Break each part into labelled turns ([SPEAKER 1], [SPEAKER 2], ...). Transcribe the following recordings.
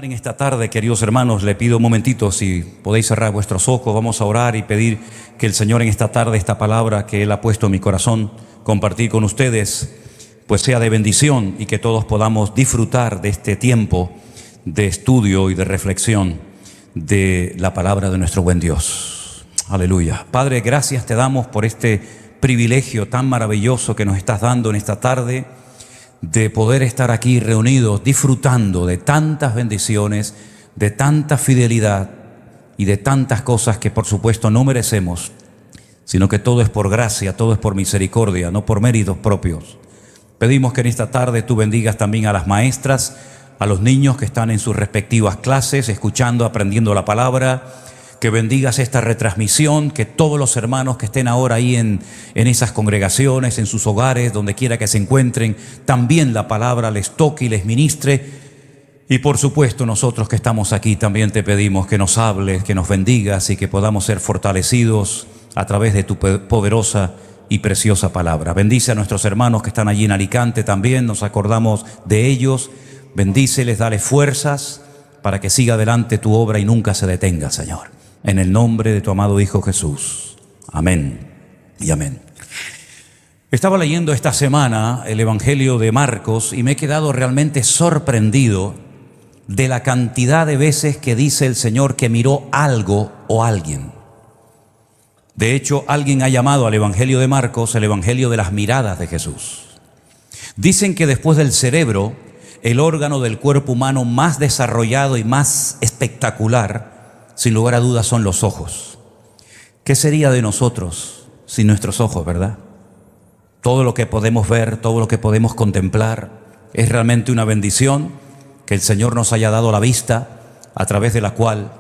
[SPEAKER 1] En esta tarde, queridos hermanos, le pido un momentito, si podéis cerrar vuestros ojos, vamos a orar y pedir que el Señor en esta tarde, esta palabra que Él ha puesto en mi corazón, compartir con ustedes, pues sea de bendición y que todos podamos disfrutar de este tiempo de estudio y de reflexión de la palabra de nuestro buen Dios. Aleluya. Padre, gracias te damos por este privilegio tan maravilloso que nos estás dando en esta tarde, de poder estar aquí reunidos disfrutando de tantas bendiciones, de tanta fidelidad y de tantas cosas que por supuesto no merecemos, sino que todo es por gracia, todo es por misericordia, no por méritos propios. Pedimos que en esta tarde tú bendigas también a las maestras, a los niños que están en sus respectivas clases, escuchando, aprendiendo la palabra, que bendigas esta retransmisión, que todos los hermanos que estén ahora ahí en esas congregaciones, en sus hogares, donde quiera que se encuentren, también la palabra les toque y les ministre. Y por supuesto nosotros que estamos aquí también te pedimos que nos hables, que nos bendigas y que podamos ser fortalecidos a través de tu poderosa y preciosa palabra. Bendice a nuestros hermanos que están allí en Alicante también, nos acordamos de ellos. Bendíceles, dale fuerzas para que siga adelante tu obra y nunca se detenga, Señor. En el nombre de tu amado Hijo Jesús. Amén y amén. Estaba leyendo esta semana el Evangelio de Marcos y me he quedado realmente sorprendido de la cantidad de veces que dice el Señor que miró algo o alguien. De hecho, alguien ha llamado al Evangelio de Marcos el Evangelio de las miradas de Jesús. Dicen que después del cerebro, el órgano del cuerpo humano más desarrollado y más espectacular, sin lugar a dudas, son los ojos. ¿Qué sería de nosotros sin nuestros ojos, verdad? Todo lo que podemos ver, todo lo que podemos contemplar, es realmente una bendición que el Señor nos haya dado la vista, a través de la cual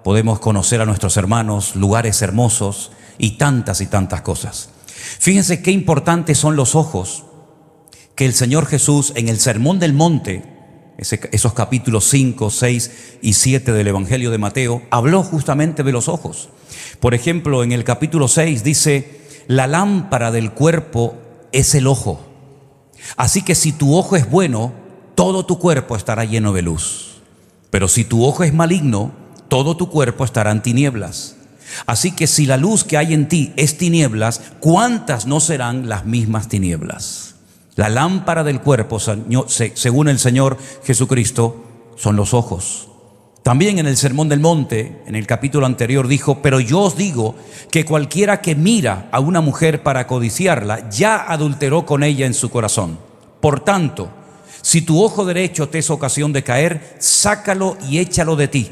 [SPEAKER 1] podemos conocer a nuestros hermanos, lugares hermosos y tantas cosas. Fíjense qué importantes son los ojos, que el Señor Jesús en el Sermón del Monte, esos capítulos 5, 6 y 7 del Evangelio de Mateo, habló justamente de los ojos. Por ejemplo, en el capítulo 6 dice: la lámpara del cuerpo es el ojo. Así que si tu ojo es bueno, todo tu cuerpo estará lleno de luz. Pero si tu ojo es maligno, todo tu cuerpo estará en tinieblas. Así que si la luz que hay en ti es tinieblas, ¿cuántas no serán las mismas tinieblas? La lámpara del cuerpo, según el Señor Jesucristo, son los ojos. También en el Sermón del Monte, en el capítulo anterior, dijo: pero yo os digo que cualquiera que mira a una mujer para codiciarla, ya adulteró con ella en su corazón. Por tanto, si tu ojo derecho te es ocasión de caer, sácalo y échalo de ti,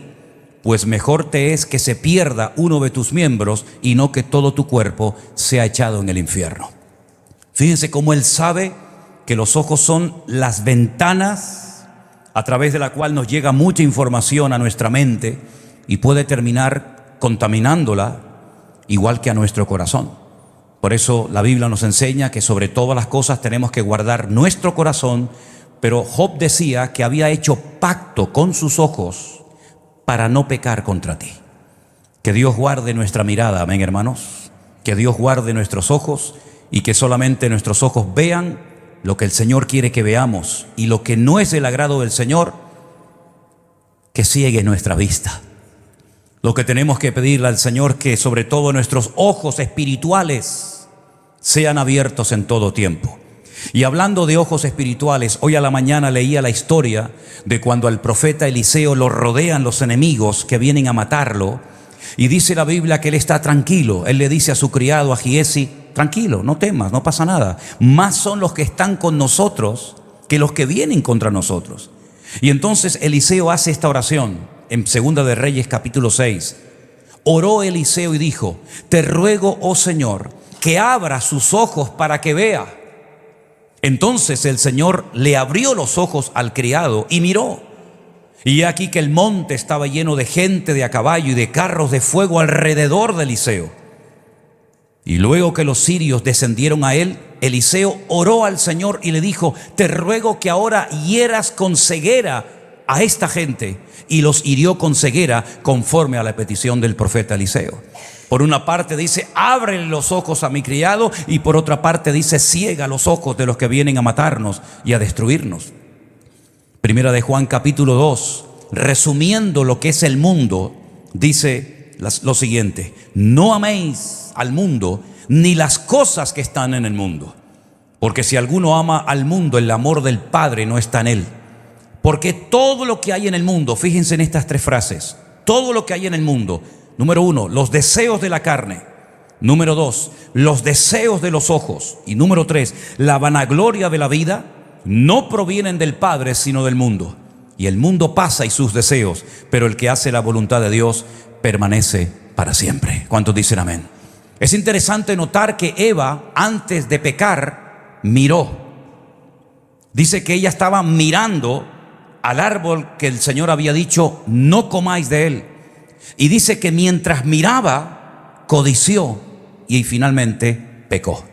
[SPEAKER 1] pues mejor te es que se pierda uno de tus miembros y no que todo tu cuerpo sea echado en el infierno. Fíjense cómo Él sabe que los ojos son las ventanas a través de la cual nos llega mucha información a nuestra mente y puede terminar contaminándola, igual que a nuestro corazón. Por eso la Biblia nos enseña que sobre todas las cosas tenemos que guardar nuestro corazón, pero Job decía que había hecho pacto con sus ojos para no pecar contra ti. Que Dios guarde nuestra mirada, amén, hermanos. Que Dios guarde nuestros ojos y que solamente nuestros ojos vean lo que el Señor quiere que veamos, y lo que no es del agrado del Señor, que ciegue nuestra vista. Lo que tenemos que pedirle al Señor, que sobre todo nuestros ojos espirituales sean abiertos en todo tiempo. Y hablando de ojos espirituales, hoy a la mañana leía la historia de cuando al profeta Eliseo lo rodean los enemigos que vienen a matarlo, y dice la Biblia que él está tranquilo. Él le dice a su criado, a Giesi: tranquilo, no temas, no pasa nada. Más son los que están con nosotros que los que vienen contra nosotros. Y entonces Eliseo hace esta oración en Segunda de Reyes capítulo 6. Oró Eliseo y dijo: te ruego, oh Señor, que abra sus ojos para que vea. Entonces el Señor le abrió los ojos al criado y miró. Y aquí que el monte estaba lleno de gente de a caballo y de carros de fuego alrededor de Eliseo. Y luego que los sirios descendieron a él, Eliseo oró al Señor y le dijo: te ruego que ahora hieras con ceguera a esta gente. Y los hirió con ceguera conforme a la petición del profeta Eliseo. Por una parte dice: ábrele los ojos a mi criado, y por otra parte dice: ciega los ojos de los que vienen a matarnos y a destruirnos. Primera de Juan capítulo 2 resumiendo lo que es el mundo, dice lo siguiente: no améis al mundo ni las cosas que están en el mundo, porque si alguno ama al mundo, el amor del Padre no está en él. Porque todo lo que hay en el mundo, fíjense en estas tres frases, todo lo que hay en el mundo: número 1, los deseos de la carne; número 2, los deseos de los ojos; y número 3, la vanagloria de la vida, no provienen del Padre, sino del mundo. Y el mundo pasa y sus deseos, pero el que hace la voluntad de Dios permanece para siempre. ¿Cuántos dicen amén? Es interesante notar que Eva, antes de pecar, miró. Dice que ella estaba mirando al árbol que el Señor había dicho: no comáis de él. Y dice que mientras miraba, codició y finalmente pecó.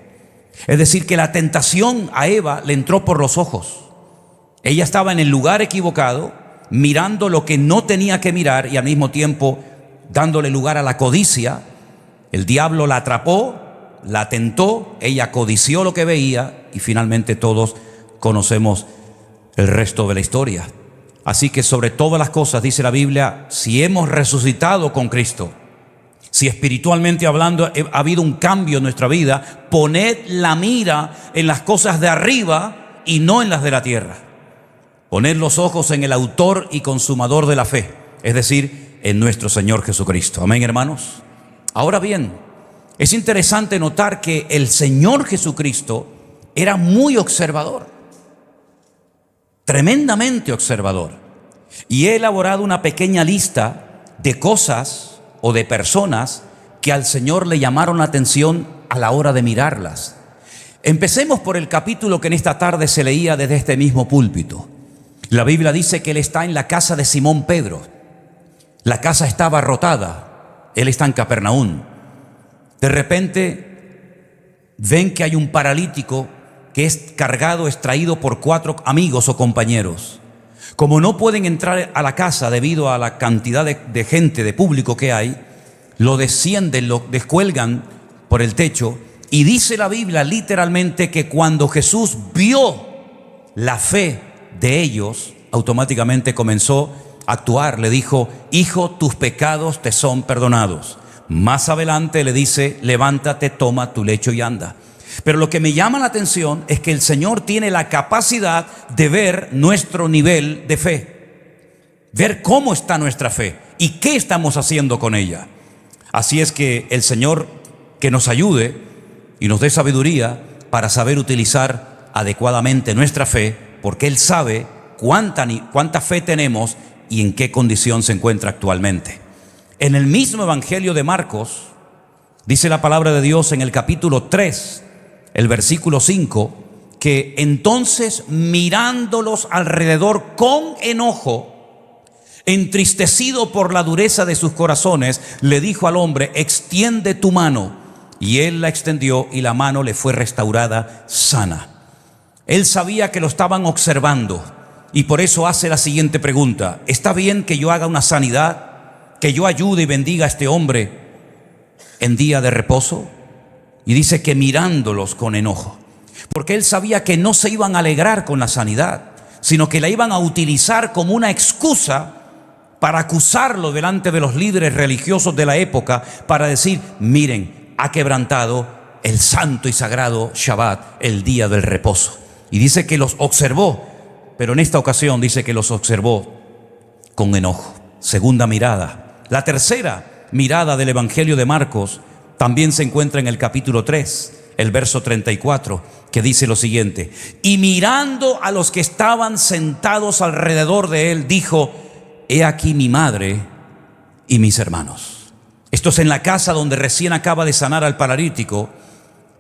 [SPEAKER 1] Es decir, que la tentación a Eva le entró por los ojos. Ella estaba en el lugar equivocado, mirando lo que no tenía que mirar y al mismo tiempo dándole lugar a la codicia. El diablo la atrapó, la tentó, ella codició lo que veía y finalmente todos conocemos el resto de la historia. Así que sobre todas las cosas, dice la Biblia, si hemos resucitado con Cristo, si espiritualmente hablando ha habido un cambio en nuestra vida, poned la mira en las cosas de arriba y no en las de la tierra. Poned los ojos en el autor y consumador de la fe, es decir, en nuestro Señor Jesucristo. Amén, hermanos. Ahora bien, es interesante notar que el Señor Jesucristo era muy observador, tremendamente observador, y he elaborado una pequeña lista de cosas o de personas que al Señor le llamaron la atención a la hora de mirarlas. Empecemos por el capítulo que en esta tarde se leía desde este mismo púlpito. La Biblia dice que Él está en la casa de Simón Pedro. La casa está abarrotada, Él está en Capernaum. De repente ven que hay un paralítico que es cargado, es traído por 4 amigos o compañeros. Como no pueden entrar a la casa debido a la cantidad de gente, de público que hay, lo descienden, lo descuelgan por el techo. Y dice la Biblia literalmente que cuando Jesús vio la fe de ellos, automáticamente comenzó a actuar. Le dijo: hijo, tus pecados te son perdonados. Más adelante le dice: levántate, toma tu lecho y anda. Pero lo que me llama la atención es que el Señor tiene la capacidad de ver nuestro nivel de fe, ver cómo está nuestra fe y qué estamos haciendo con ella. Así es que el Señor que nos ayude y nos dé sabiduría para saber utilizar adecuadamente nuestra fe, porque Él sabe cuánta fe tenemos y en qué condición se encuentra actualmente. En el mismo Evangelio de Marcos, dice la palabra de Dios en el capítulo 3, el versículo 5, que entonces mirándolos alrededor con enojo, entristecido por la dureza de sus corazones, le dijo al hombre: extiende tu mano. Y él la extendió y la mano le fue restaurada sana. Él sabía que lo estaban observando y por eso hace la siguiente pregunta: ¿está bien que yo haga una sanidad, que yo ayude y bendiga a este hombre en día de reposo? Y dice que mirándolos con enojo, porque él sabía que no se iban a alegrar con la sanidad, sino que la iban a utilizar como una excusa para acusarlo delante de los líderes religiosos de la época, para decir: miren, ha quebrantado el santo y sagrado Shabbat, el día del reposo. Y dice que los observó, pero en esta ocasión dice que los observó con enojo. Segunda mirada. La tercera mirada del Evangelio de Marcos también se encuentra en el capítulo 3, el verso 34, que dice lo siguiente: y mirando a los que estaban sentados alrededor de él, dijo: he aquí mi madre y mis hermanos. Esto es en la casa donde recién acaba de sanar al paralítico.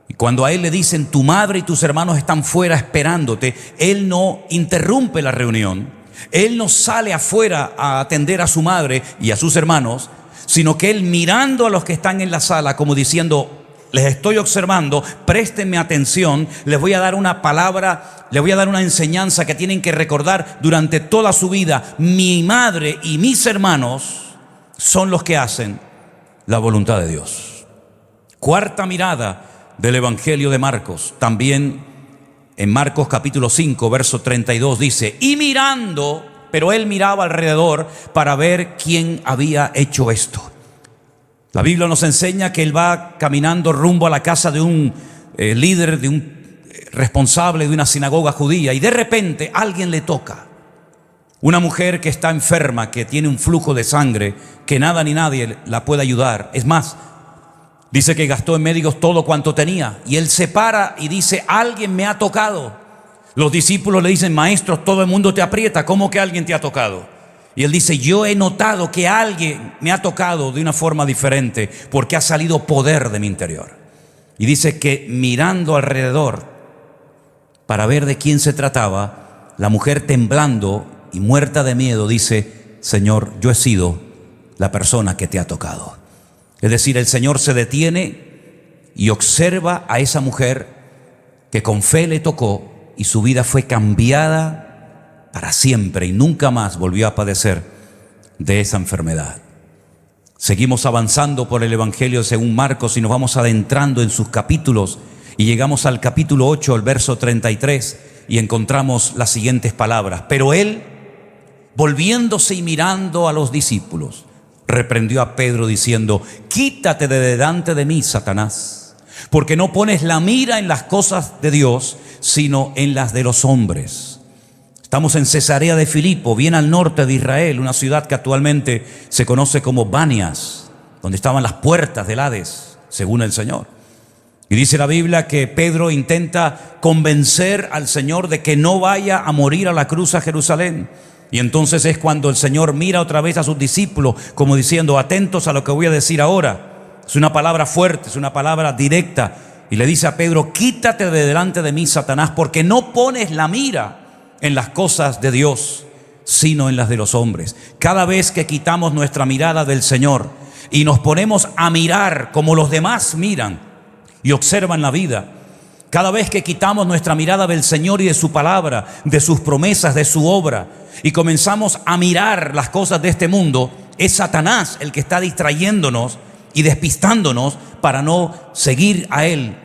[SPEAKER 1] Y cuando a él le dicen: tu madre y tus hermanos están fuera esperándote, él no interrumpe la reunión. Él no sale afuera a atender a su madre y a sus hermanos, sino que él, mirando a los que están en la sala, como diciendo: les estoy observando, préstenme atención, les voy a dar una palabra, les voy a dar una enseñanza que tienen que recordar durante toda su vida. Mi madre y mis hermanos son los que hacen la voluntad de Dios. Cuarta mirada del Evangelio de Marcos, también en Marcos capítulo 5, verso 32 dice: y mirando pero él miraba alrededor para ver quién había hecho esto. La Biblia nos enseña que él va caminando rumbo a la casa de un líder, de un responsable de una sinagoga judía, y de repente alguien le toca. Una mujer que está enferma, que tiene un flujo de sangre, que nada ni nadie la puede ayudar. Es más, dice que gastó en médicos todo cuanto tenía, y él se para y dice: alguien me ha tocado. Los discípulos le dicen: maestro, todo el mundo te aprieta, ¿cómo que alguien te ha tocado? Y él dice: yo he notado que alguien me ha tocado de una forma diferente, porque ha salido poder de mi interior. Y dice que mirando alrededor para ver de quién se trataba, la mujer, temblando y muerta de miedo, dice: Señor, yo he sido la persona que te ha tocado. Es decir, el Señor se detiene y observa a esa mujer que con fe le tocó, y su vida fue cambiada para siempre y nunca más volvió a padecer de esa enfermedad. Seguimos avanzando por el Evangelio según Marcos y nos vamos adentrando en sus capítulos, y llegamos al capítulo 8, el verso 33, y encontramos las siguientes palabras: pero él, volviéndose y mirando a los discípulos, reprendió a Pedro diciendo: quítate de delante de mí, Satanás, porque no pones la mira en las cosas de Dios, sino en las de los hombres. Estamos en Cesarea de Filipo, bien al norte de Israel, una ciudad que actualmente se conoce como Banias, donde estaban las puertas del Hades, según el Señor. Y dice la Biblia que Pedro intenta convencer al Señor de que no vaya a morir a la cruz a Jerusalén. Y entonces es cuando el Señor mira otra vez a sus discípulos, como diciendo: atentos a lo que voy a decir ahora. Es una palabra fuerte, es una palabra directa. Y le dice a Pedro: quítate de delante de mí, Satanás, porque no pones la mira en las cosas de Dios, sino en las de los hombres. Cada vez que quitamos nuestra mirada del Señor y nos ponemos a mirar como los demás miran y observan la vida, cada vez que quitamos nuestra mirada del Señor y de su palabra, de sus promesas, de su obra, y comenzamos a mirar las cosas de este mundo, es Satanás el que está distrayéndonos y despistándonos para no seguir a Él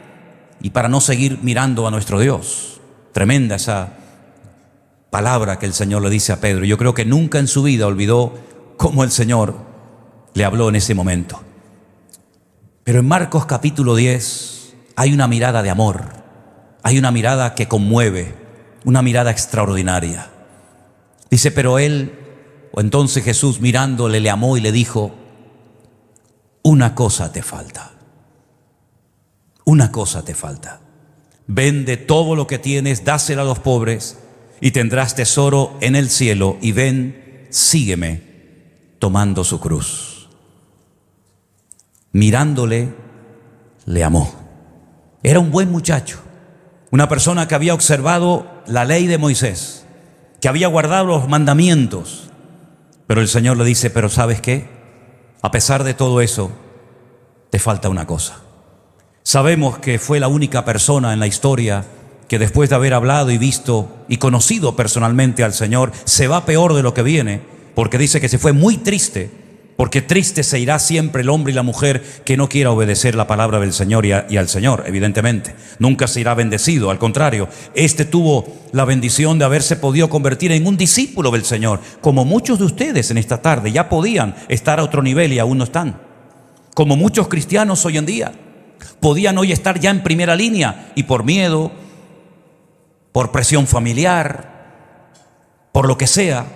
[SPEAKER 1] y para no seguir mirando a nuestro Dios. Tremenda esa palabra que el Señor le dice a Pedro. Yo creo que nunca en su vida olvidó cómo el Señor le habló en ese momento. Pero en Marcos capítulo 10 hay una mirada de amor, hay una mirada que conmueve, una mirada extraordinaria. Dice: pero él, o entonces Jesús, mirándole, le amó y le dijo: una cosa te falta, una cosa te falta. Vende todo lo que tienes, dáselo a los pobres y tendrás tesoro en el cielo, y ven, sígueme, tomando su cruz. Mirándole, le amó. Era un buen muchacho, una persona que había observado la ley de Moisés, que había guardado los mandamientos. Pero el Señor le dice: pero ¿sabes qué? A pesar de todo eso, te falta una cosa. Sabemos que fue la única persona en la historia que, después de haber hablado y visto y conocido personalmente al Señor, se va peor de lo que viene, porque dice que se fue muy triste, porque triste se irá siempre el hombre y la mujer que no quiera obedecer la palabra del Señor y al Señor, evidentemente. Nunca se irá bendecido, al contrario, este tuvo la bendición de haberse podido convertir en un discípulo del Señor, como muchos de ustedes en esta tarde ya podían estar a otro nivel y aún no están. Como muchos cristianos hoy en día podían hoy estar ya en primera línea, y por miedo, por presión familiar, por lo que sea,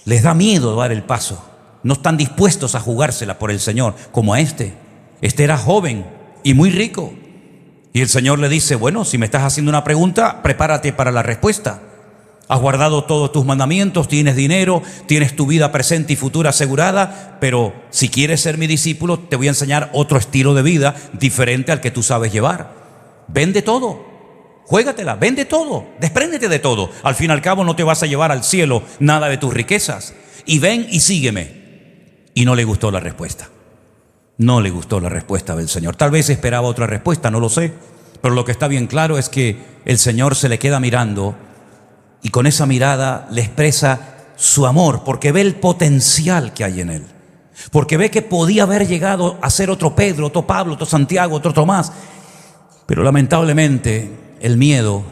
[SPEAKER 1] les da miedo dar el paso. No están dispuestos a jugársela por el Señor, como a este. Este era joven y muy rico. Y el Señor le dice: bueno, si me estás haciendo una pregunta, prepárate para la respuesta. Has guardado todos tus mandamientos, tienes dinero, tienes tu vida presente y futura asegurada, pero si quieres ser mi discípulo, te voy a enseñar otro estilo de vida diferente al que tú sabes llevar. Vende todo, juégatela, vende todo, despréndete de todo. Al fin y al cabo no te vas a llevar al cielo nada de tus riquezas. Y ven y sígueme. Y no le gustó la respuesta. No le gustó la respuesta del Señor. Tal vez esperaba otra respuesta, no lo sé. Pero lo que está bien claro es que el Señor se le queda mirando, y con esa mirada le expresa su amor, porque ve el potencial que hay en él. Porque ve que podía haber llegado a ser otro Pedro, otro Pablo, otro Santiago, otro Tomás. Pero lamentablemente el miedo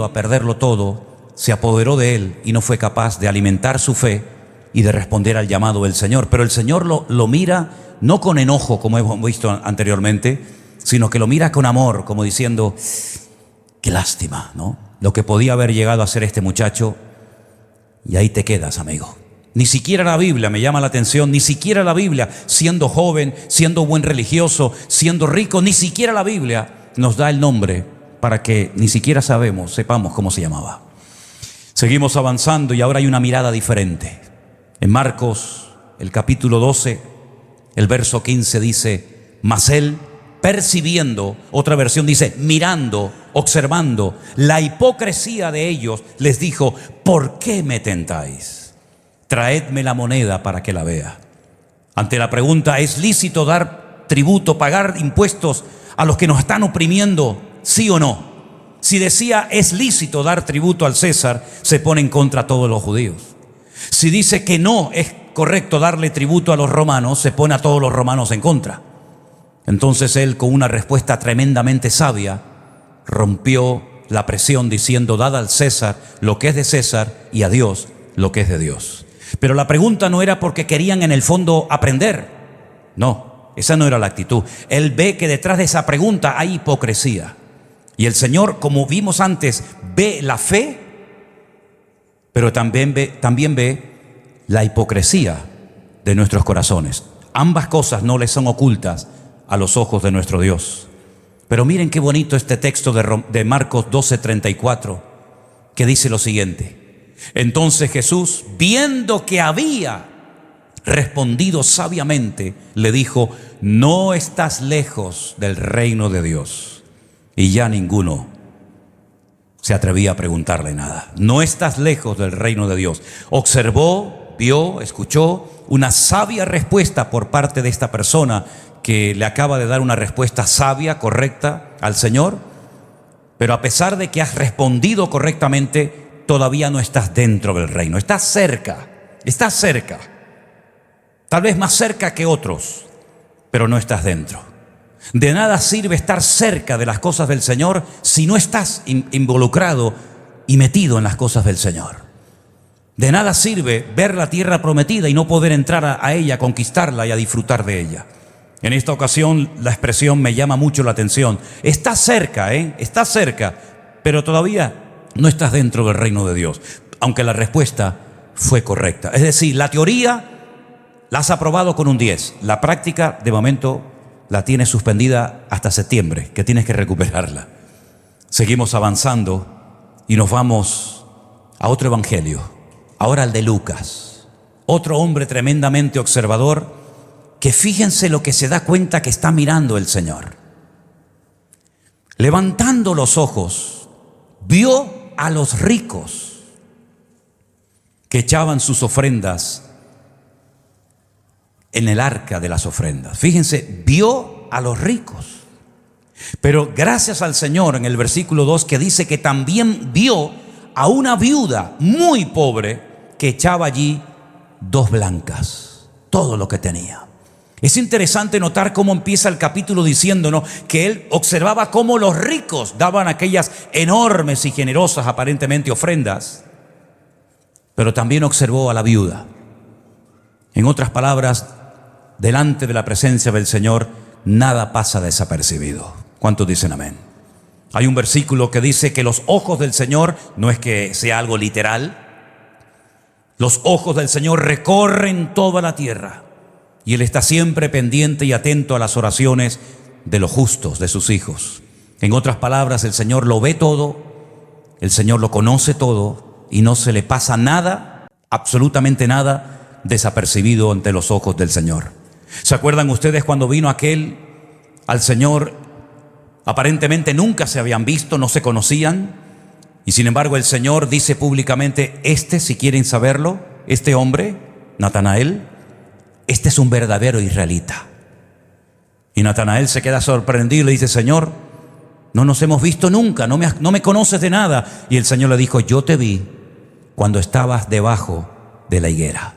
[SPEAKER 1] a perderlo todo, se apoderó de él y no fue capaz de alimentar su fe y de responder al llamado del Señor. Pero el Señor lo mira no con enojo, como hemos visto anteriormente, sino que lo mira con amor, como diciendo, qué lástima, ¿no? Lo que podía haber llegado a ser este muchacho, y ahí te quedas, amigo. Ni siquiera la Biblia, me llama la atención, ni siquiera la Biblia, siendo joven, siendo buen religioso, siendo rico, ni siquiera la Biblia nos da el nombre para que ni siquiera sepamos cómo se llamaba. Seguimos avanzando y ahora hay una mirada diferente. En Marcos, el capítulo 12, el verso 15 dice, mas él, percibiendo, otra versión dice, mirando, observando la hipocresía de ellos, les dijo, ¿por qué me tentáis? Traedme la moneda para que la vea. Ante la pregunta, ¿es lícito dar tributo, pagar impuestos a los que nos están oprimiendo? ¿Sí o no? Si decía, es lícito dar tributo al César, se pone en contra a todos los judíos. Si dice que no es correcto darle tributo a los romanos, se pone a todos los romanos en contra. Entonces él, con una respuesta tremendamente sabia, rompió la presión diciendo, dad al César lo que es de César y a Dios lo que es de Dios. Pero la pregunta no era porque querían en el fondo aprender. No, esa no era la actitud. Él ve que detrás de esa pregunta hay hipocresía. Y el Señor, como vimos antes, ve la fe, pero también ve la hipocresía de nuestros corazones. Ambas cosas no les son ocultas a los ojos de nuestro Dios. Pero miren qué bonito este texto de Marcos 12:34, que dice lo siguiente. Entonces Jesús, viendo que había respondido sabiamente, le dijo, no estás lejos del reino de Dios. Y ya ninguno se atrevía a preguntarle nada. No estás lejos del reino de Dios. Observó, vio, escuchó una sabia respuesta por parte de esta persona que le acaba de dar una respuesta sabia, correcta al Señor. Pero a pesar de que has respondido correctamente, todavía no estás dentro del reino. Estás cerca, tal vez más cerca que otros, pero no estás dentro. De nada sirve estar cerca de las cosas del Señor si no estás involucrado y metido en las cosas del Señor. De nada sirve ver la tierra prometida y no poder entrar a ella, conquistarla y a disfrutar de ella. En esta ocasión la expresión me llama mucho la atención. Estás cerca, estás cerca, pero todavía no estás dentro del reino de Dios, aunque la respuesta fue correcta. Es decir, la teoría la has aprobado con un 10, la práctica de momento la tienes suspendida hasta septiembre, que tienes que recuperarla. Seguimos avanzando y nos vamos a otro evangelio, ahora al de Lucas, otro hombre tremendamente observador, que fíjense lo que se da cuenta que está mirando el Señor. Levantando los ojos, vio a los ricos que echaban sus ofrendas en el arca de las ofrendas. Fíjense, vio a los ricos. Pero gracias al Señor, en el versículo 2, que dice que también vio a una viuda muy pobre que echaba allí 2 blancas, todo lo que tenía. Es interesante notar cómo empieza el capítulo diciéndonos que él observaba cómo los ricos daban aquellas enormes y generosas aparentemente ofrendas, pero también observó a la viuda. En otras palabras, delante de la presencia del Señor, nada pasa desapercibido. ¿Cuántos dicen amén? Hay un versículo que dice que los ojos del Señor, no es que sea algo literal, los ojos del Señor recorren toda la tierra y Él está siempre pendiente y atento a las oraciones de los justos, de sus hijos. En otras palabras, el Señor lo ve todo, el Señor lo conoce todo y no se le pasa nada, absolutamente nada, desapercibido ante los ojos del Señor. ¿Se acuerdan ustedes cuando vino aquel al Señor? Aparentemente nunca se habían visto, no se conocían, y sin embargo el Señor dice públicamente, si quieren saberlo, este hombre, Natanael, este es un verdadero israelita. Y Natanael se queda sorprendido y le dice, Señor, no nos hemos visto nunca, no me conoces de nada. Y el Señor le dijo, yo te vi cuando estabas debajo de la higuera.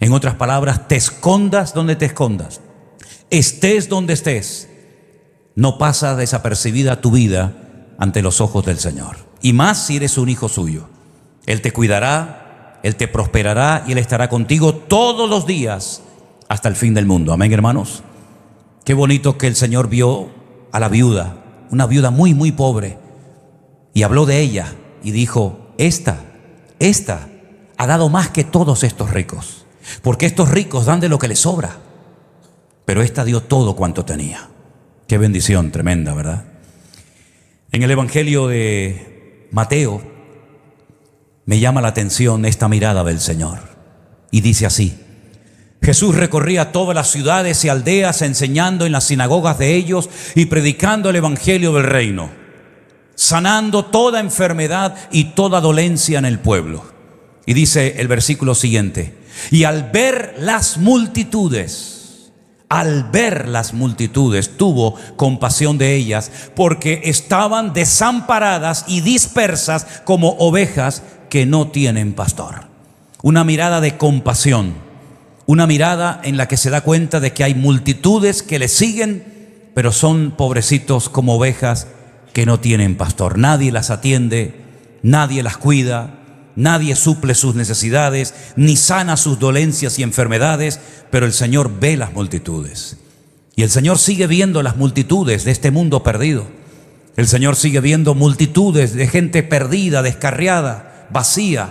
[SPEAKER 1] En otras palabras, te escondas donde te escondas, estés donde estés, no pasa desapercibida tu vida ante los ojos del Señor. Y más si eres un hijo suyo. Él te cuidará, Él te prosperará y Él estará contigo todos los días hasta el fin del mundo. Amén, hermanos. Qué bonito que el Señor vio a la viuda, una viuda muy, muy pobre, y habló de ella y dijo: esta ha dado más que todos estos ricos, porque estos ricos dan de lo que les sobra, pero esta dio todo cuanto tenía. Qué bendición tremenda, ¿verdad? En el Evangelio de Mateo me llama la atención esta mirada del Señor, y dice así: Jesús recorría todas las ciudades y aldeas, enseñando en las sinagogas de ellos y predicando el evangelio del reino, sanando toda enfermedad y toda dolencia en el pueblo. Y dice el versículo siguiente: y al ver las multitudes, tuvo compasión de ellas, porque estaban desamparadas y dispersas como ovejas que no tienen pastor. Una mirada de compasión, una mirada en la que se da cuenta de que hay multitudes que le siguen, pero son pobrecitos como ovejas que no tienen pastor. Nadie las atiende, nadie las cuida, nadie suple sus necesidades, ni sana sus dolencias y enfermedades, pero el Señor ve las multitudes. Y el Señor sigue viendo las multitudes de este mundo perdido. El Señor sigue viendo multitudes de gente perdida, descarriada, vacía,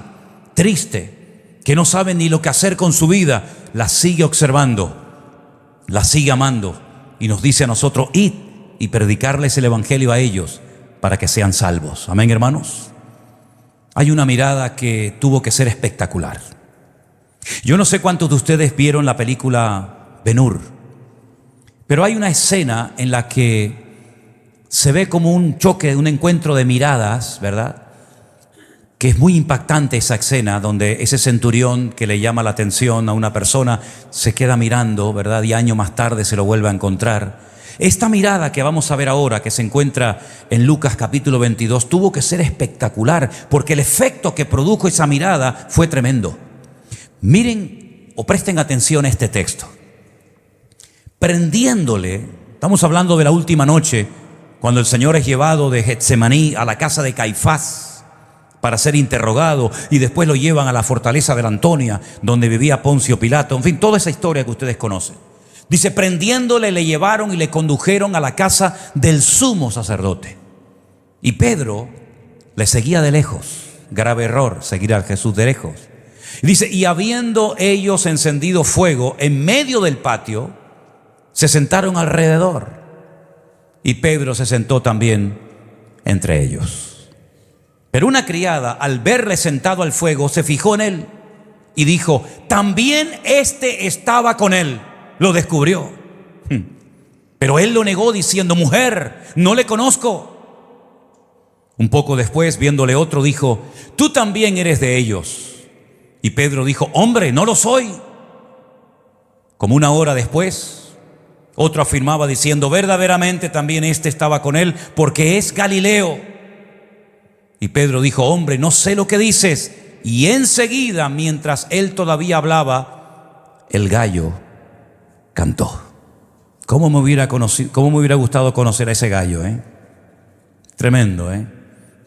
[SPEAKER 1] triste, que no sabe ni lo que hacer con su vida. Las sigue observando, las sigue amando, y nos dice a nosotros: id y predicarles el evangelio a ellos para que sean salvos. Amén, hermanos. Hay una mirada que tuvo que ser espectacular. Yo no sé cuántos de ustedes vieron la película Ben-Hur, pero hay una escena en la que se ve como un choque, un encuentro de miradas, ¿verdad? Que es muy impactante esa escena, donde ese centurión que le llama la atención a una persona se queda mirando, ¿verdad? Y años más tarde se lo vuelve a encontrar. Esta mirada que vamos a ver ahora, que se encuentra en Lucas capítulo 22, tuvo que ser espectacular, porque el efecto que produjo esa mirada fue tremendo. Miren o presten atención a este texto. Prendiéndole, estamos hablando de la última noche, cuando el Señor es llevado de Getsemaní a la casa de Caifás para ser interrogado, y después lo llevan a la fortaleza de la Antonia, donde vivía Poncio Pilato. En fin, toda esa historia que ustedes conocen. Dice: prendiéndole, le llevaron y le condujeron a la casa del sumo sacerdote. Y Pedro le seguía de lejos. Grave error, seguir a Jesús de lejos. Y dice: y habiendo ellos encendido fuego en medio del patio, se sentaron alrededor. Y Pedro se sentó también entre ellos. Pero una criada, al verle sentado al fuego, se fijó en él y dijo: también este estaba con él. Lo descubrió. Pero él lo negó diciendo: mujer, no le conozco. Un poco después, viéndole otro, dijo: tú también eres de ellos. Y Pedro dijo: hombre, no lo soy. Como una hora después, otro afirmaba diciendo: verdaderamente también este estaba con él, porque es Galileo. Y Pedro dijo: hombre, no sé lo que dices. Y enseguida, mientras él todavía hablaba, el gallo cantó. ¿Cómo me hubiera gustado conocer a ese gallo, Tremendo,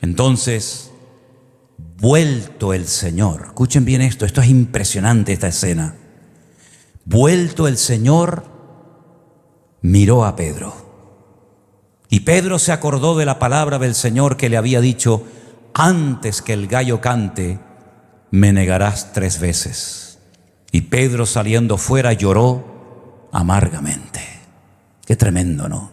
[SPEAKER 1] Entonces, vuelto el Señor, escuchen bien esto es impresionante esta escena. Vuelto el Señor, miró a Pedro. Y Pedro se acordó de la palabra del Señor que le había dicho: antes que el gallo cante, me negarás 3 veces. Y Pedro, saliendo fuera, lloró amargamente. Qué tremendo, ¿no?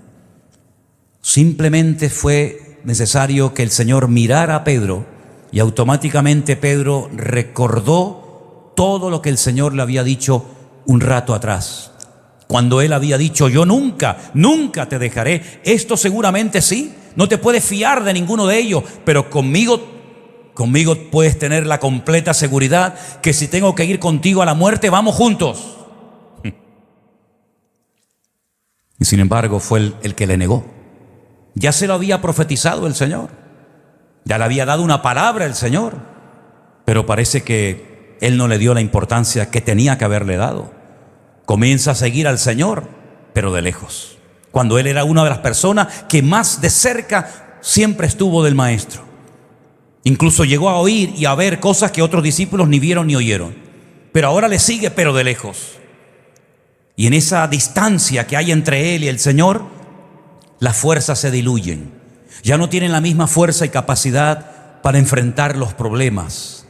[SPEAKER 1] Simplemente fue necesario que el Señor mirara a Pedro, y automáticamente Pedro recordó todo lo que el Señor le había dicho un rato atrás, cuando él había dicho: yo nunca te dejaré. Esto seguramente sí, no te puedes fiar de ninguno de ellos, pero conmigo puedes tener la completa seguridad que si tengo que ir contigo a la muerte, vamos juntos. Y sin embargo fue el que le negó. Ya se lo había profetizado el Señor, ya le había dado una palabra el Señor, pero parece que él no le dio la importancia que tenía que haberle dado. Comienza a seguir al Señor, pero de lejos, cuando él era una de las personas que más de cerca siempre estuvo del Maestro. Incluso llegó a oír y a ver cosas que otros discípulos ni vieron ni oyeron. Pero ahora le sigue, pero de lejos. Y en esa distancia que hay entre él y el Señor, las fuerzas se diluyen. Ya no tienen la misma fuerza y capacidad para enfrentar los problemas,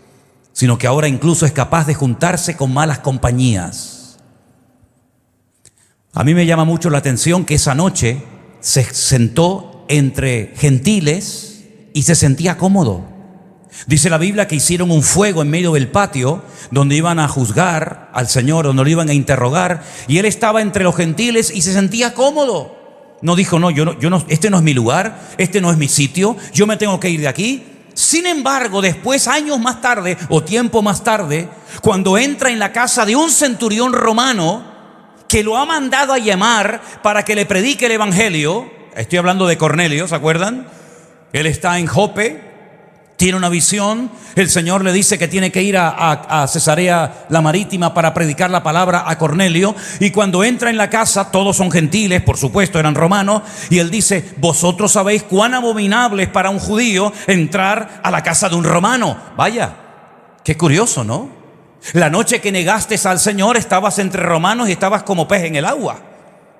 [SPEAKER 1] sino que ahora incluso es capaz de juntarse con malas compañías. A mí me llama mucho la atención que esa noche se sentó entre gentiles y se sentía cómodo. Dice la Biblia que hicieron un fuego en medio del patio donde iban a juzgar al Señor, donde lo iban a interrogar, y él estaba entre los gentiles y se sentía cómodo. No dijo, no, yo no, este no es mi lugar, este no es mi sitio, yo me tengo que ir de aquí. Sin embargo, después, años más tarde o tiempo más tarde, cuando entra en la casa de un centurión romano que lo ha mandado a llamar para que le predique el evangelio, estoy hablando de Cornelio, ¿se acuerdan? Él está en Jope, tiene una visión, el Señor le dice que tiene que ir a Cesarea la Marítima para predicar la palabra a Cornelio, y cuando entra en la casa, todos son gentiles, por supuesto, eran romanos, y él dice, vosotros sabéis cuán abominable es para un judío entrar a la casa de un romano. Vaya, qué curioso, ¿no? La noche que negaste al Señor estabas entre romanos y estabas como pez en el agua.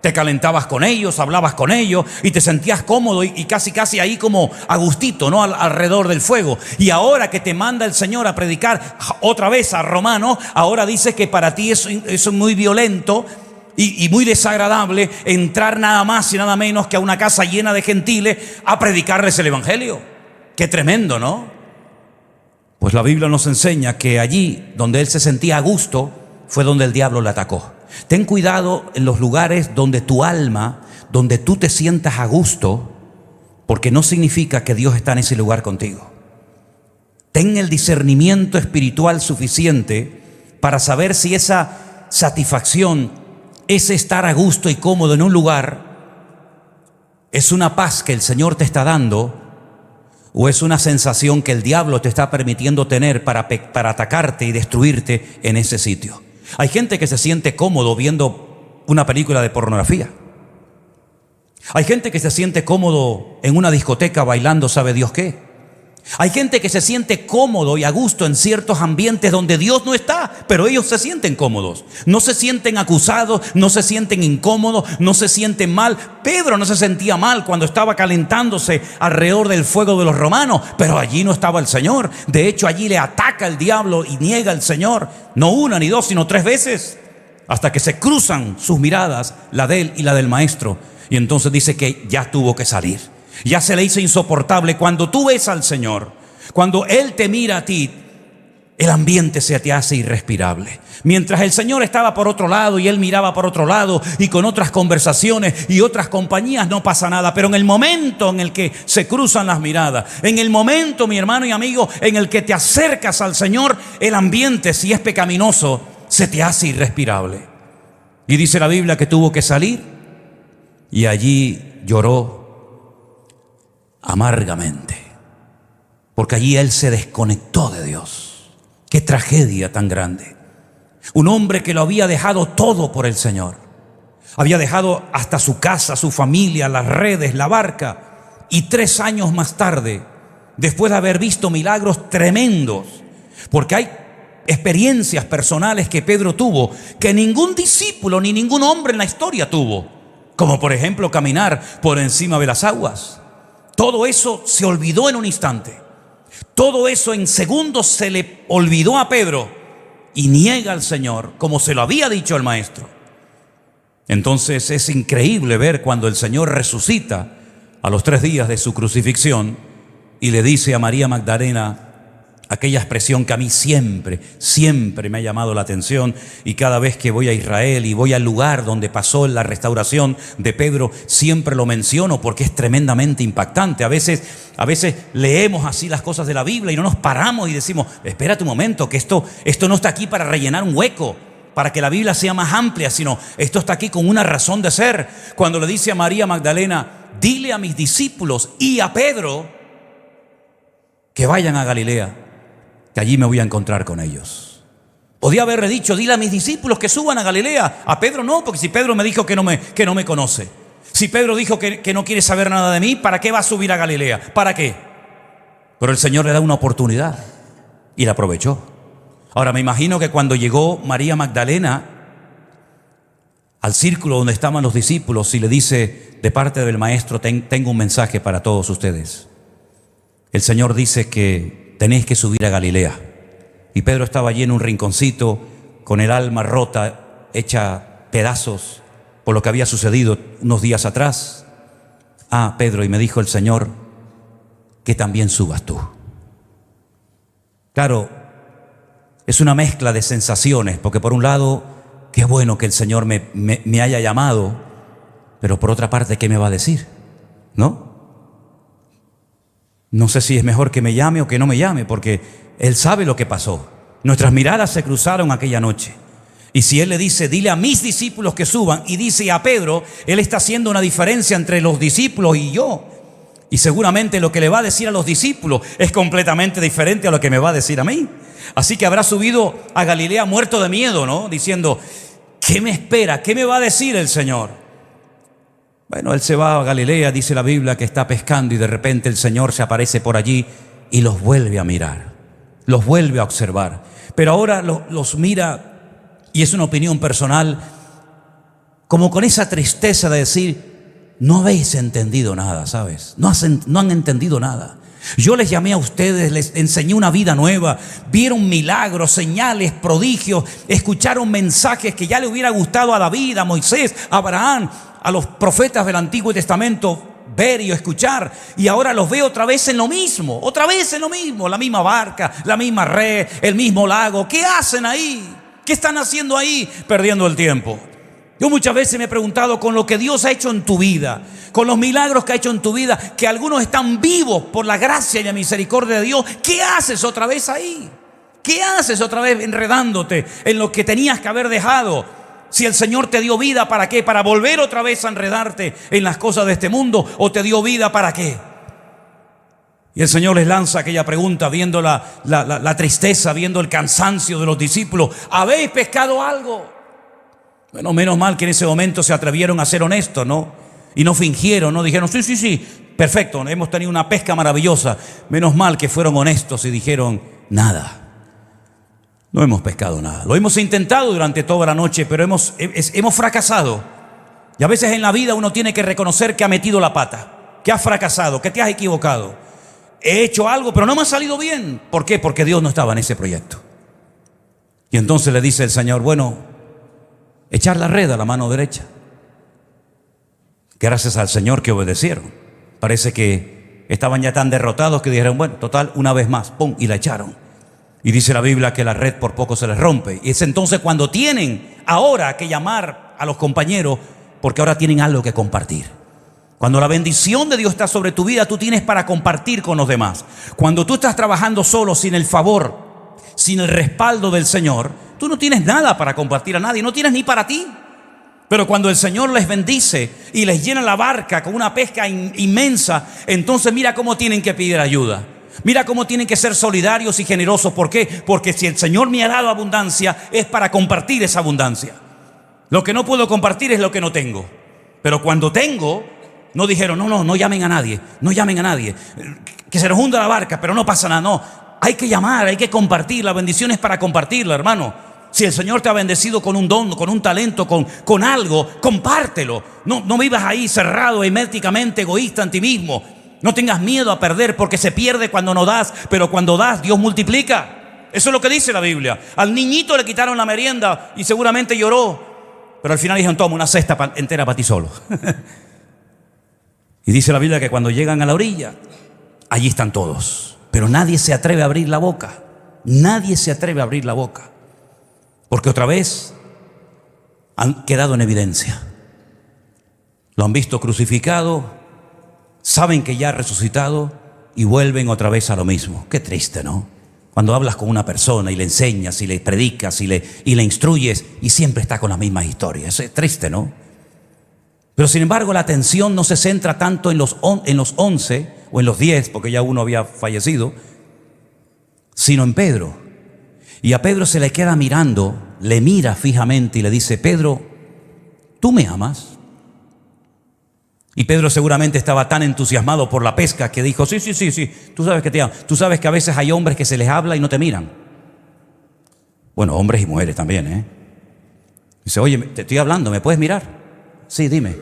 [SPEAKER 1] Te calentabas con ellos, hablabas con ellos y te sentías cómodo y casi ahí como a gustito, ¿no? Alrededor del fuego. Y ahora que te manda el Señor a predicar otra vez a romanos, ahora dices que para ti eso es muy violento y muy desagradable entrar nada más y nada menos que a una casa llena de gentiles a predicarles el evangelio. Qué tremendo, ¿no? Pues la Biblia nos enseña que allí donde él se sentía a gusto fue donde el diablo le atacó. Ten cuidado en los lugares donde tu alma, donde tú te sientas a gusto, porque no significa que Dios está en ese lugar contigo. Ten el discernimiento espiritual suficiente para saber si esa satisfacción, ese estar a gusto y cómodo en un lugar, es una paz que el Señor te está dando o es una sensación que el diablo te está permitiendo tener para atacarte y destruirte en ese sitio. Hay gente que se siente cómodo viendo una película de pornografía. Hay gente que se siente cómodo en una discoteca bailando sabe Dios qué. Hay gente que se siente cómodo y a gusto en ciertos ambientes donde Dios no está, pero ellos se sienten cómodos. No se sienten acusados, no se sienten incómodos, no se sienten mal. Pedro no se sentía mal cuando estaba calentándose alrededor del fuego de los romanos, pero allí no estaba el Señor. De hecho, allí le ataca el diablo y niega al Señor, no una ni dos, sino 3 veces, hasta que se cruzan sus miradas, la de él y la del maestro. Y entonces dice que ya tuvo que salir. Ya se le hizo insoportable. Cuando tú ves al Señor, cuando Él te mira a ti, el ambiente se te hace irrespirable. Mientras el Señor estaba por otro lado y Él miraba por otro lado y con otras conversaciones y otras compañías, no pasa nada. Pero en el momento en el que se cruzan las miradas, en el momento, mi hermano y amigo, en el que te acercas al Señor, el ambiente, si es pecaminoso, se te hace irrespirable. Y dice la Biblia que tuvo que salir y allí lloró amargamente, porque allí él se desconectó de Dios. Qué tragedia tan grande. Un hombre que lo había dejado todo por el Señor, había dejado hasta su casa, su familia, las redes, la barca, y 3 años más tarde, después de haber visto milagros tremendos, porque hay experiencias personales que Pedro tuvo que ningún discípulo ni ningún hombre en la historia tuvo, como por ejemplo caminar por encima de las aguas. Todo eso se olvidó en un instante. Todo eso en segundos se le olvidó a Pedro y niega al Señor como se lo había dicho el maestro. Entonces es increíble ver cuando el Señor resucita a los 3 días de su crucifixión y le dice a María Magdalena aquella expresión que a mí siempre me ha llamado la atención, y cada vez que voy a Israel y voy al lugar donde pasó la restauración de Pedro, siempre lo menciono porque es tremendamente impactante. A veces leemos así las cosas de la Biblia y no nos paramos y decimos, espérate un momento, que esto no está aquí para rellenar un hueco, para que la Biblia sea más amplia, sino esto está aquí con una razón de ser. Cuando le dice a María Magdalena, dile a mis discípulos y a Pedro que vayan a Galilea, que allí me voy a encontrar con ellos. Podía haberle dicho, dile a mis discípulos que suban a Galilea. A Pedro no, porque si Pedro me dijo que no me conoce, si Pedro dijo que no quiere saber nada de mí, ¿para qué va a subir a Galilea? ¿Para qué? Pero el Señor le da una oportunidad y la aprovechó. Ahora me imagino que cuando llegó María Magdalena al círculo donde estaban los discípulos y le dice de parte del maestro, tengo un mensaje para todos ustedes. El Señor dice que tenéis que subir a Galilea. Y Pedro estaba allí en un rinconcito con el alma rota, hecha pedazos por lo que había sucedido unos días atrás. Pedro, y me dijo el Señor que también subas tú. Claro, es una mezcla de sensaciones, porque por un lado, qué bueno que el Señor me haya llamado, pero por otra parte, ¿qué me va a decir? ¿No? No sé si es mejor que me llame o que no me llame, porque Él sabe lo que pasó. Nuestras miradas se cruzaron aquella noche. Y si Él le dice, dile a mis discípulos que suban, y dice a Pedro, Él está haciendo una diferencia entre los discípulos y yo. Y seguramente lo que le va a decir a los discípulos es completamente diferente a lo que me va a decir a mí. Así que habrá subido a Galilea muerto de miedo, ¿no? Diciendo, ¿qué me espera? ¿Qué me va a decir el Señor? Bueno, Él se va a Galilea, dice la Biblia, que está pescando, y de repente el Señor se aparece por allí y los vuelve a mirar, los vuelve a observar. Pero ahora los mira, y es una opinión personal, como con esa tristeza de decir, no habéis entendido nada, ¿sabes? No han entendido nada. Yo les llamé a ustedes, les enseñé una vida nueva, vieron milagros, señales, prodigios, escucharon mensajes que ya le hubiera gustado a David, a Moisés, a Abraham, a los profetas del Antiguo Testamento ver y escuchar, y ahora los veo otra vez en lo mismo, la misma barca, la misma red, el mismo lago. ¿Qué hacen ahí? ¿Qué están haciendo ahí? Perdiendo el tiempo. Yo muchas veces me he preguntado, con lo que Dios ha hecho en tu vida, con los milagros que ha hecho en tu vida, que algunos están vivos por la gracia y la misericordia de Dios, ¿qué haces otra vez ahí? ¿Qué haces otra vez enredándote en lo que tenías que haber dejado? Si el Señor te dio vida, ¿para qué? ¿Para volver otra vez a enredarte en las cosas de este mundo? ¿O te dio vida para qué? Y el Señor les lanza aquella pregunta, viendo la tristeza, viendo el cansancio de los discípulos. ¿Habéis pescado algo? Bueno, menos mal que en ese momento se atrevieron a ser honestos, ¿no? Y no fingieron, ¿no? Dijeron, sí, perfecto, hemos tenido una pesca maravillosa. Menos mal que fueron honestos y dijeron, nada. No hemos pescado nada. Lo hemos intentado durante toda la noche, pero hemos fracasado. Y a veces en la vida uno tiene que reconocer que ha metido la pata, que has fracasado, que te has equivocado. He hecho algo, pero no me ha salido bien. ¿Por qué? Porque Dios no estaba en ese proyecto. Y entonces le dice el Señor, bueno, echar la red a la mano derecha. Gracias al Señor que obedecieron. Parece que estaban ya tan derrotados que dijeron, bueno, total, una vez más, pum, y la echaron. Y dice la Biblia que la red por poco se les rompe. Y es entonces cuando tienen ahora que llamar a los compañeros, porque ahora tienen algo que compartir. Cuando la bendición de Dios está sobre tu vida, tú tienes para compartir con los demás. Cuando tú estás trabajando solo, sin el favor, sin el respaldo del Señor, tú no tienes nada para compartir a nadie, no tienes ni para ti. Pero cuando el Señor les bendice y les llena la barca con una pesca inmensa, entonces mira cómo tienen que pedir ayuda. Mira cómo tienen que ser solidarios y generosos. ¿Por qué? Porque si el Señor me ha dado abundancia, es para compartir esa abundancia. Lo que no puedo compartir es lo que no tengo. Pero cuando tengo, no dijeron, no llamen a nadie, no llamen a nadie. Que se nos hunda la barca, pero no pasa nada, no. Hay que llamar, hay que compartir. La bendición es para compartirla, hermano. Si el Señor te ha bendecido con un don, con un talento, con algo, compártelo. No vivas ahí cerrado, herméticamente, egoísta en ti mismo. No tengas miedo a perder, porque se pierde cuando no das, pero cuando das, Dios multiplica. Eso es lo que dice la Biblia. Al niñito le quitaron la merienda y seguramente lloró, pero al final dijeron, toma una cesta entera para ti solo. Y dice la Biblia que cuando llegan a la orilla, allí están todos, pero nadie se atreve a abrir la boca. Nadie se atreve a abrir la boca, porque otra vez han quedado en evidencia. Lo han visto crucificado, saben que ya ha resucitado y vuelven otra vez a lo mismo. Qué triste, ¿no? Cuando hablas con una persona y le enseñas y le predicas y le instruyes y siempre está con las mismas historias. Es triste, ¿no? Pero sin embargo la atención no se centra tanto en los 11 o en los 10, porque ya uno había fallecido, sino en Pedro. Y a Pedro se le queda mirando, le mira fijamente y le dice, Pedro, ¿tú me amas? Y Pedro seguramente estaba tan entusiasmado por la pesca que dijo, sí, tú sabes que te amo. Tú sabes que a veces hay hombres que se les habla y no te miran. Bueno, hombres y mujeres también, ¿eh? Dice, oye, te estoy hablando, ¿me puedes mirar? Sí, dime.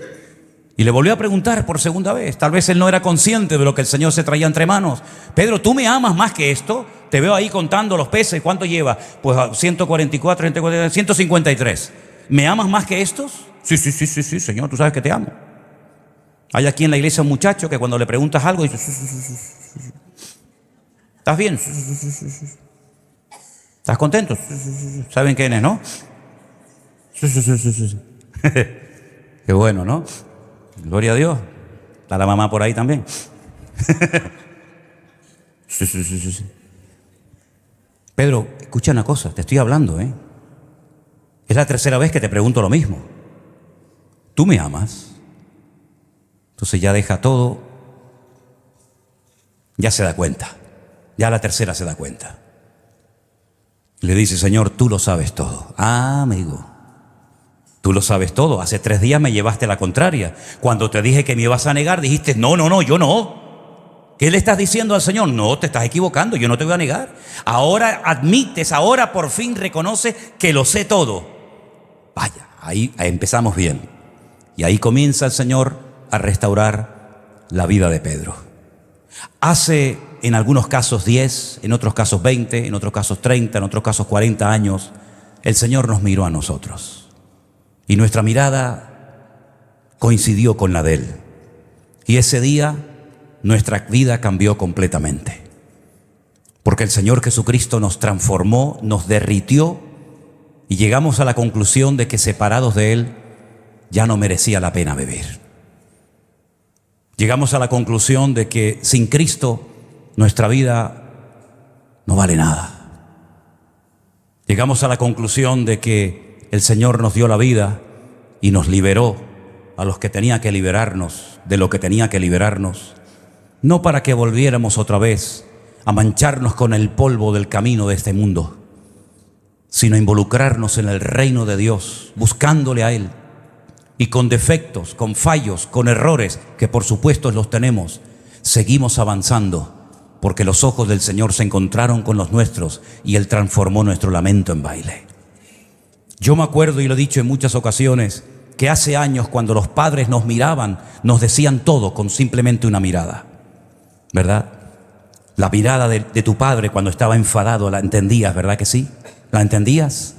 [SPEAKER 1] Y le volvió a preguntar por segunda vez. Tal vez él no era consciente de lo que el Señor se traía entre manos. Pedro, ¿tú me amas más que esto? Te veo ahí contando los peces. ¿Cuánto lleva? Pues 144, 153. ¿Me amas más que estos? Sí, Señor, tú sabes que te amo. Hay aquí en la iglesia un muchacho que cuando le preguntas algo dice, ¿estás bien? ¿Estás contento? ¿Saben quién es, no? Qué bueno, ¿no? Gloria a Dios. Está la mamá por ahí también. Sí. Pedro, escucha una cosa, te estoy hablando, ¿eh? Es la tercera vez que te pregunto lo mismo. ¿Tú me amas? Entonces ya deja todo, ya se da cuenta, ya la tercera se da cuenta. Le dice, Señor, tú lo sabes todo. Ah, amigo, tú lo sabes todo. Hace 3 días me llevaste la contraria. Cuando te dije que me ibas a negar, dijiste, no, yo no. ¿Qué le estás diciendo al Señor? No, te estás equivocando, yo no te voy a negar. Ahora admites, ahora por fin reconoces que lo sé todo. Vaya, ahí empezamos bien. Y ahí comienza el Señor a restaurar la vida de Pedro. Hace en algunos casos 10, en otros casos 20, en otros casos 30, en otros casos 40 años, el Señor nos miró a nosotros. Y nuestra mirada coincidió con la de Él. Y ese día nuestra vida cambió completamente. Porque el Señor Jesucristo nos transformó, nos derritió y llegamos a la conclusión de que separados de Él ya no merecía la pena vivir. Llegamos a la conclusión de que sin Cristo nuestra vida no vale nada. Llegamos a la conclusión de que el Señor nos dio la vida y nos liberó a los que tenía que liberarnos, de lo que tenía que liberarnos, no para que volviéramos otra vez a mancharnos con el polvo del camino de este mundo, sino involucrarnos en el reino de Dios, buscándole a Él. Y con defectos, con fallos, con errores, que por supuesto los tenemos, seguimos avanzando, porque los ojos del Señor se encontraron con los nuestros y Él transformó nuestro lamento en baile. Yo me acuerdo, y lo he dicho en muchas ocasiones, que hace años cuando los padres nos miraban, nos decían todo con simplemente una mirada, ¿verdad? La mirada de tu padre cuando estaba enfadado, la entendías, ¿verdad que sí? ¿La entendías?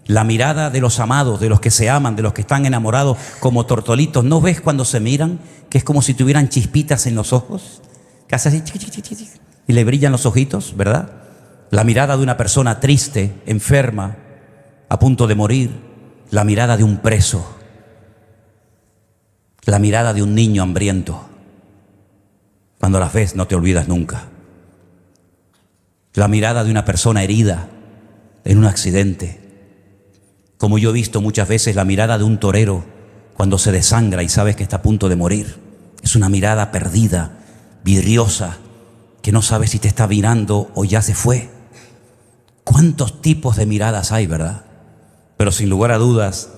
[SPEAKER 1] La mirada de los amados, de los que se aman, de los que están enamorados como tortolitos. ¿No ves cuando se miran que es como si tuvieran chispitas en los ojos? Que hace así y le brillan los ojitos, ¿verdad? La mirada de una persona triste, enferma, a punto de morir. La mirada de un preso. La mirada de un niño hambriento. Cuando las ves no te olvidas nunca. La mirada de una persona herida en un accidente. Como yo he visto muchas veces la mirada de un torero cuando se desangra y sabes que está a punto de morir. Es una mirada perdida, vidriosa, que no sabes si te está mirando o ya se fue. ¿Cuántos tipos de miradas hay, verdad? Pero sin lugar a dudas,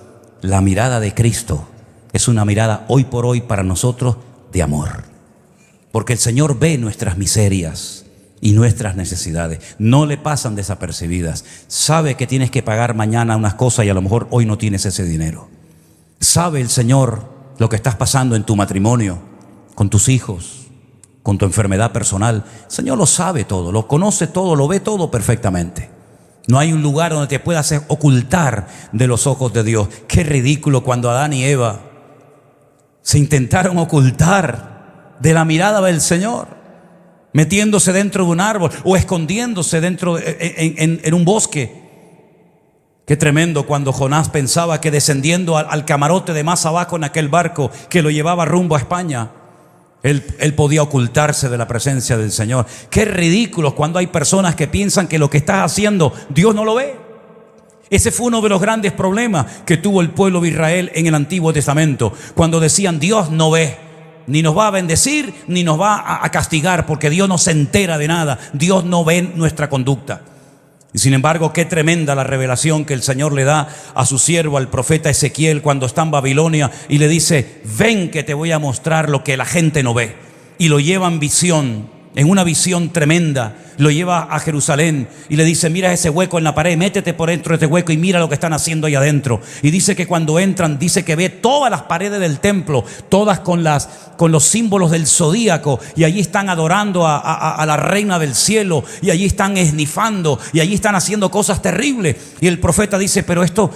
[SPEAKER 1] la mirada de Cristo es una mirada hoy por hoy para nosotros de amor. Porque el Señor ve nuestras miserias y nuestras necesidades, no le pasan desapercibidas. Sabe que tienes que pagar mañana unas cosas y a lo mejor hoy no tienes ese dinero. Sabe el Señor lo que estás pasando en tu matrimonio, con tus hijos, con tu enfermedad personal. El Señor lo sabe todo, lo conoce todo, lo ve todo perfectamente. No hay un lugar donde te puedas ocultar de los ojos de Dios. Qué ridículo cuando Adán y Eva se intentaron ocultar de la mirada del Señor, metiéndose dentro de un árbol o escondiéndose dentro en un bosque. Qué tremendo cuando Jonás pensaba que descendiendo al camarote de más abajo en aquel barco que lo llevaba rumbo a España, él podía ocultarse de la presencia del Señor. Qué ridículo cuando hay personas que piensan que lo que estás haciendo Dios no lo ve. Ese fue uno de los grandes problemas que tuvo el pueblo de Israel en el Antiguo Testamento, cuando decían Dios no ve. Ni nos va a bendecir, ni nos va a castigar, porque Dios no se entera de nada. Dios no ve nuestra conducta. Y sin embargo, qué tremenda la revelación que el Señor le da a su siervo, al profeta Ezequiel, cuando está en Babilonia y le dice: ven que te voy a mostrar lo que la gente no ve. Y lo lleva en visión, en una visión tremenda, lo lleva a Jerusalén y le dice: mira ese hueco en la pared, métete por dentro de este hueco y mira lo que están haciendo ahí adentro. Y dice que cuando entran, dice que ve todas las paredes del templo, todas con los símbolos del zodíaco, y allí están adorando a la reina del cielo, y allí están esnifando, y allí están haciendo cosas terribles. Y el profeta dice: pero esto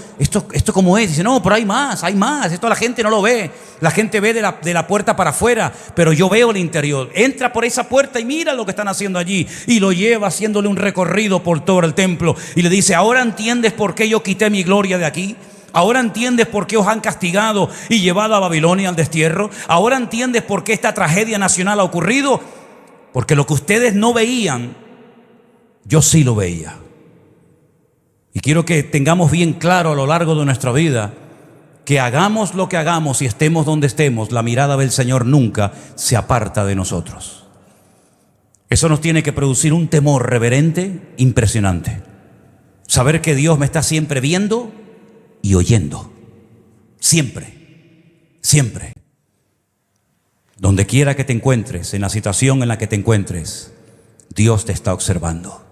[SPEAKER 1] ¿cómo es? Dice: no, pero hay más, esto la gente no lo ve, la gente ve de la puerta para afuera, pero yo veo el interior. Entra por esa puerta y mira lo que están haciendo allí. Y lo lleva haciéndole un recorrido por todo el templo y le dice: ahora entiendes por qué yo quité mi gloria de aquí. Ahora entiendes por qué os han castigado y llevado a Babilonia al destierro. Ahora entiendes por qué esta tragedia nacional ha ocurrido. Porque lo que ustedes no veían, yo sí lo veía. Y quiero que tengamos bien claro a lo largo de nuestra vida que hagamos lo que hagamos y estemos donde estemos, la mirada del Señor nunca se aparta de nosotros. Eso nos tiene que producir un temor reverente impresionante. Saber que Dios me está siempre viendo y oyendo. Siempre, siempre. Donde quiera que te encuentres, en la situación en la que te encuentres, Dios te está observando.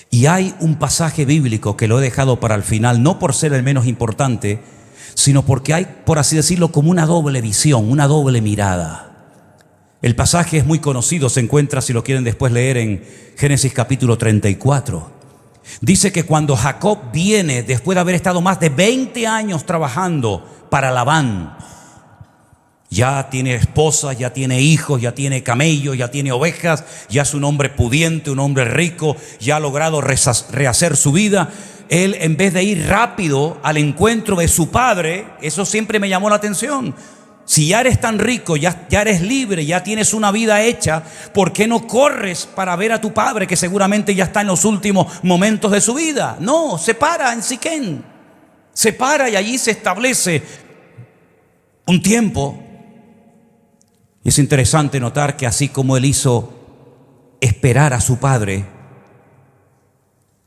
[SPEAKER 1] Y hay un pasaje bíblico que lo he dejado para el final, no por ser el menos importante, sino porque hay, por así decirlo, como una doble visión, una doble mirada. El pasaje es muy conocido, se encuentra, si lo quieren después leer, en Génesis capítulo 34. Dice que cuando Jacob viene, después de haber estado más de 20 años trabajando para Labán, ya tiene esposa, ya tiene hijos, ya tiene camellos, ya tiene ovejas, ya es un hombre pudiente, un hombre rico, ya ha logrado rehacer su vida. Él, en vez de ir rápido al encuentro de su padre, eso siempre me llamó la atención. Si ya eres tan rico, ya eres libre, ya tienes una vida hecha, ¿por qué no corres para ver a tu padre, que seguramente ya está en los últimos momentos de su vida? No, se para en Siquén, se para y allí se establece un tiempo. Y es interesante notar que así como él hizo esperar a su padre,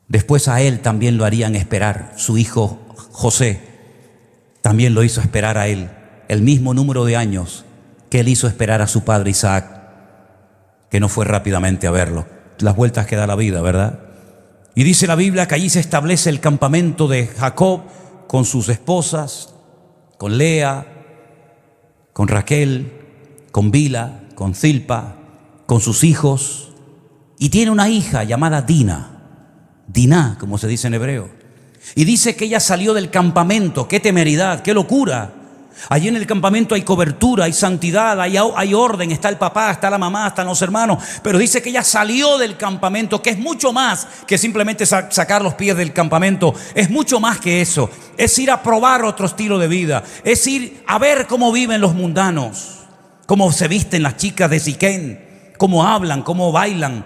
[SPEAKER 1] después a él también lo harían esperar. Su hijo José también lo hizo esperar a él. El mismo número de años que él hizo esperar a su padre Isaac, que no fue rápidamente a verlo. Las vueltas que da la vida, ¿verdad? Y dice la Biblia que allí se establece el campamento de Jacob con sus esposas, con Lea, con Raquel, con Bila, con Zilpa, con sus hijos. Y tiene una hija llamada Diná, como se dice en hebreo. Y dice que ella salió del campamento. ¡Qué temeridad, qué locura! Allí en el campamento hay cobertura, hay santidad, hay orden, está el papá, está la mamá, están los hermanos. Pero dice que ella salió del campamento, que es mucho más que simplemente sacar los pies del campamento. Es mucho más que eso. Es ir a probar otro estilo de vida. Es ir a ver cómo viven los mundanos, cómo se visten las chicas de Siquén, cómo hablan, cómo bailan,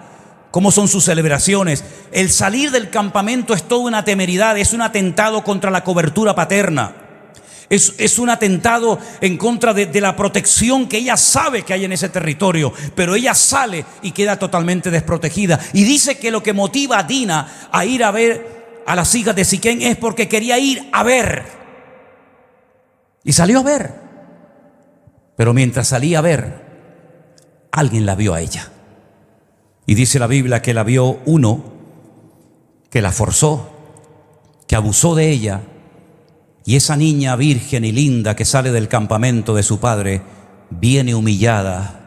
[SPEAKER 1] cómo son sus celebraciones. El salir del campamento es toda una temeridad, es un atentado contra la cobertura paterna. Es un atentado en contra de la protección que ella sabe que hay en ese territorio, pero ella sale y queda totalmente desprotegida. Y dice que lo que motiva a Diná a ir a ver a las hijas de Siquén es porque quería ir a ver. Y salió a ver. Pero mientras salía a ver, alguien la vio a ella. Y dice la Biblia que la vio uno que la forzó, que abusó de ella. Y esa niña virgen y linda que sale del campamento de su padre viene humillada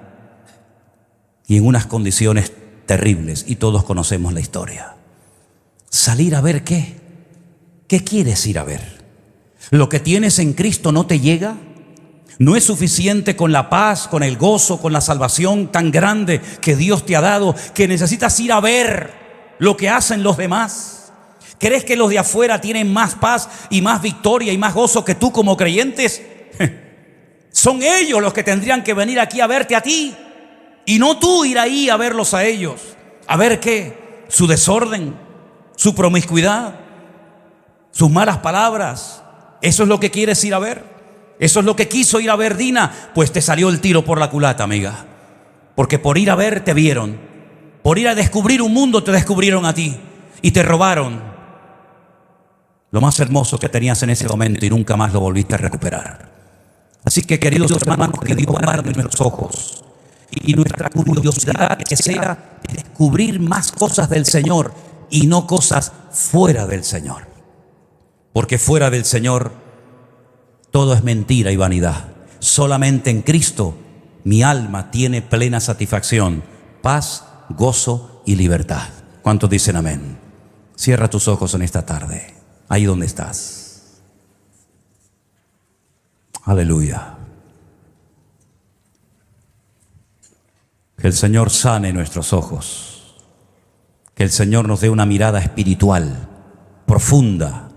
[SPEAKER 1] y en unas condiciones terribles, y todos conocemos la historia. ¿Salir a ver qué? ¿Qué quieres ir a ver? ¿Lo que tienes en Cristo no te llega? ¿No es suficiente con la paz, con el gozo, con la salvación tan grande que Dios te ha dado, que necesitas ir a ver lo que hacen los demás? ¿Crees que los de afuera tienen más paz y más victoria y más gozo que tú como creyentes? Son ellos los que tendrían que venir aquí a verte a ti, y no tú ir ahí a verlos a ellos. ¿A ver qué? Su desorden, su promiscuidad, sus malas palabras. ¿Eso es lo que quieres ir a ver? ¿Eso es lo que quiso ir a ver Diná? Pues te salió el tiro por la culata, amiga. Porque por ir a ver te vieron. Por ir a descubrir un mundo te descubrieron a ti. y te robaron lo más hermoso que tenías en ese momento y nunca más lo volviste a recuperar. Así que, queridos hermanos, que Dios guarde nuestros ojos y nuestra curiosidad que sea descubrir más cosas del Señor y no cosas fuera del Señor. Porque fuera del Señor todo es mentira y vanidad. Solamente en Cristo mi alma tiene plena satisfacción, paz, gozo y libertad. ¿Cuántos dicen amén? Cierra tus ojos en esta tarde, ahí donde estás. Aleluya. Que el Señor sane nuestros ojos. Que el Señor nos dé una mirada espiritual, profunda.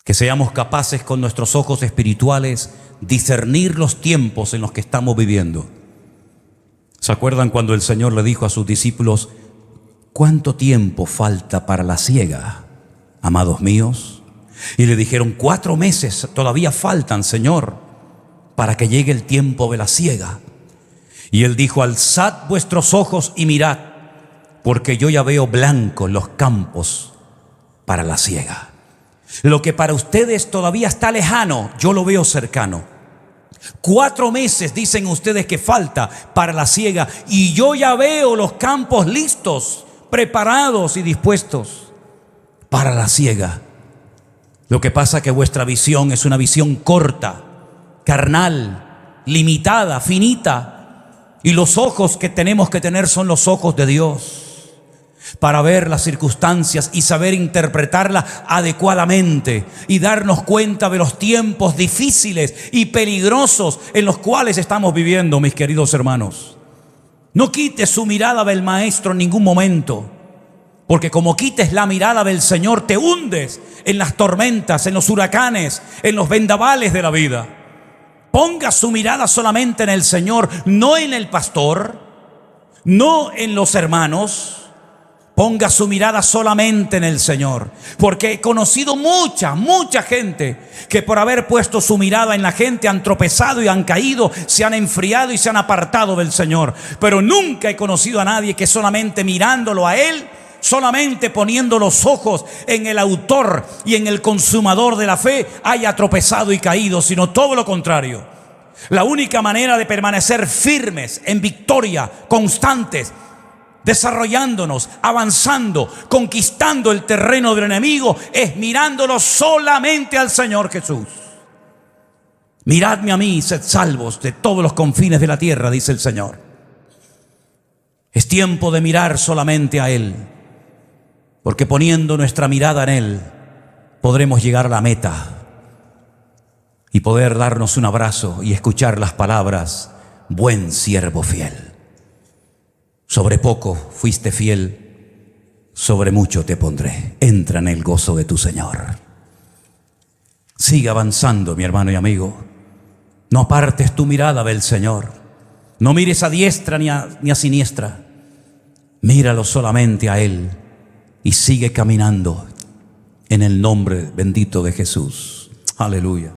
[SPEAKER 1] Que seamos capaces con nuestros ojos espirituales discernir los tiempos en los que estamos viviendo. ¿Se acuerdan cuando el Señor le dijo a sus discípulos: ¿cuánto tiempo falta para la siega, amados míos? Y le dijeron: 4 meses todavía faltan, Señor, para que llegue el tiempo de la siega. Y Él dijo: alzad vuestros ojos y mirad, porque yo ya veo blancos los campos para la siega. Lo que para ustedes todavía está lejano, yo lo veo cercano. 4 meses dicen ustedes que falta para la siega, y yo ya veo los campos listos, preparados y dispuestos para la siega. Lo que pasa es que vuestra visión es una visión corta, carnal, limitada, finita, y los ojos que tenemos que tener son los ojos de Dios, para ver las circunstancias y saber interpretarlas adecuadamente y darnos cuenta de los tiempos difíciles y peligrosos en los cuales estamos viviendo, mis queridos hermanos. No quites su mirada del Maestro en ningún momento, porque como quites la mirada del Señor, te hundes en las tormentas, en los huracanes, en los vendavales de la vida. Ponga su mirada solamente en el Señor, no en el pastor, no en los hermanos. Ponga su mirada solamente en el Señor, porque he conocido mucha gente que por haber puesto su mirada en la gente han tropezado y han caído, se han enfriado y se han apartado del Señor. Pero nunca he conocido a nadie que solamente mirándolo a Él, solamente poniendo los ojos en el autor y en el consumador de la fe, haya tropezado y caído, sino todo lo contrario. La única manera de permanecer firmes, en victoria, constantes, desarrollándonos, avanzando, conquistando el terreno del enemigo, es mirándolo solamente al Señor Jesús. Miradme a mí y sed salvos de todos los confines de la tierra, dice el Señor. Es tiempo de mirar solamente a Él, porque poniendo nuestra mirada en Él, podremos llegar a la meta y poder darnos un abrazo y escuchar las palabras: buen siervo fiel. Sobre poco fuiste fiel, sobre mucho te pondré. Entra en el gozo de tu Señor. Sigue avanzando, mi hermano y amigo. No apartes tu mirada del Señor. No mires a diestra ni a siniestra. Míralo solamente a Él y sigue caminando en el nombre bendito de Jesús. Aleluya.